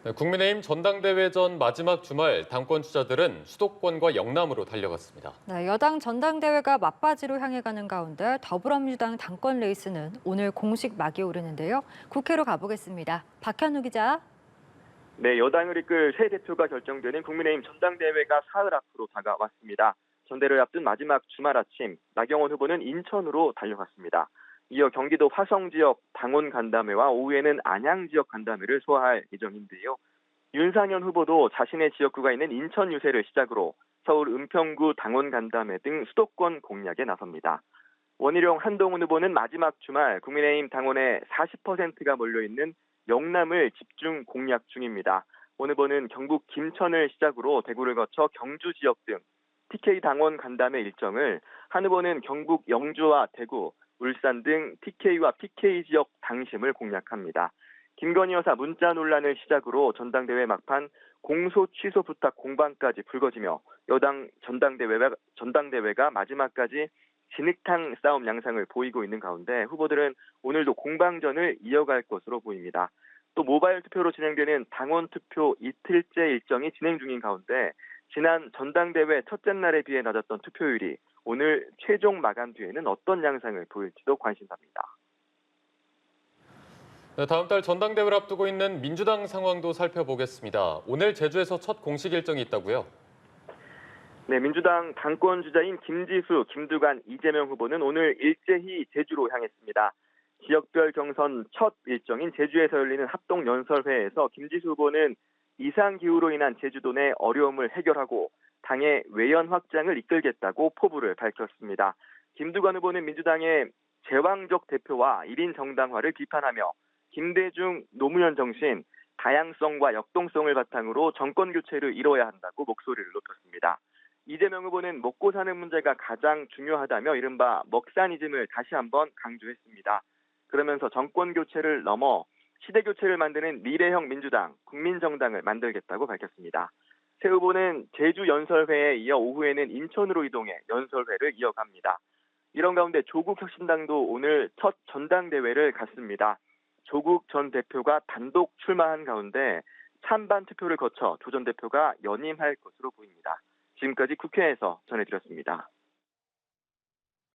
네, 국민의힘 전당대회 전 마지막 주말 당권 주자들은 수도권과 영남으로 달려갔습니다. 네, 여당 전당대회가 막바지로 향해 가는 가운데 더불어민주당 당권 레이스는 오늘 공식 막이 오르는데요. 국회로 가보겠습니다. 박현우 기자. 네, 여당을 이끌 새 대표가 결정되는 국민의힘 전당대회가 사흘 앞으로 다가왔습니다. 전대를 앞둔 마지막 주말 아침, 나경원 후보는 인천으로 달려갔습니다. 이어 경기도 화성 지역 당원 간담회와 오후에는 안양 지역 간담회를 소화할 예정인데요. 윤상현 후보도 자신의 지역구가 있는 인천 유세를 시작으로 서울 은평구 당원 간담회 등 수도권 공략에 나섭니다. 원희룡 한동훈 후보는 마지막 주말 국민의힘 당원의 40%가 몰려있는 영남을 집중 공략 중입니다. 원 후보는 경북 김천을 시작으로 대구를 거쳐 경주 지역 등 TK 당원 간담회 일정을, 한 후보는 경북 영주와 대구, 울산 등 TK와 PK 지역 당심을 공략합니다. 김건희 여사 문자 논란을 시작으로 전당대회 막판 공소 취소 부탁 공방까지 불거지며 여당 전당대회가 마지막까지 진흙탕 싸움 양상을 보이고 있는 가운데 후보들은 오늘도 공방전을 이어갈 것으로 보입니다. 또 모바일 투표로 진행되는 당원 투표 이틀째 일정이 진행 중인 가운데 지난 전당대회 첫째 날에 비해 낮았던 투표율이 오늘 최종 마감 뒤에는 어떤 양상을 보일지도 관심사입니다. 네, 다음 달 전당대회를 앞두고 있는 민주당 상황도 살펴보겠습니다. 오늘 제주에서 첫 공식 일정이 있다고요? 네, 민주당 당권 주자인 김지수, 김두관, 이재명 후보는 오늘 일제히 제주로 향했습니다. 지역별 경선 첫 일정인 제주에서 열리는 합동연설회에서 김지수 후보는 이상기후로 인한 제주도 내 어려움을 해결하고 당의 외연 확장을 이끌겠다고 포부를 밝혔습니다. 김두관 후보는 민주당의 제왕적 대표와 1인 정당화를 비판하며 김대중, 노무현 정신, 다양성과 역동성을 바탕으로 정권 교체를 이뤄야 한다고 목소리를 높였습니다. 이재명 후보는 먹고 사는 문제가 가장 중요하다며 이른바 먹사니즘을 다시 한번 강조했습니다. 그러면서 정권 교체를 넘어 시대 교체를 만드는 미래형 민주당, 국민정당을 만들겠다고 밝혔습니다. 새 후보는 제주 연설회에 이어 오후에는 인천으로 이동해 연설회를 이어갑니다. 이런 가운데 조국 혁신당도 오늘 첫 전당대회를 갖습니다. 조국 전 대표가 단독 출마한 가운데 찬반 투표를 거쳐 조 전 대표가 연임할 것으로 보입니다. 지금까지 국회에서 전해드렸습니다.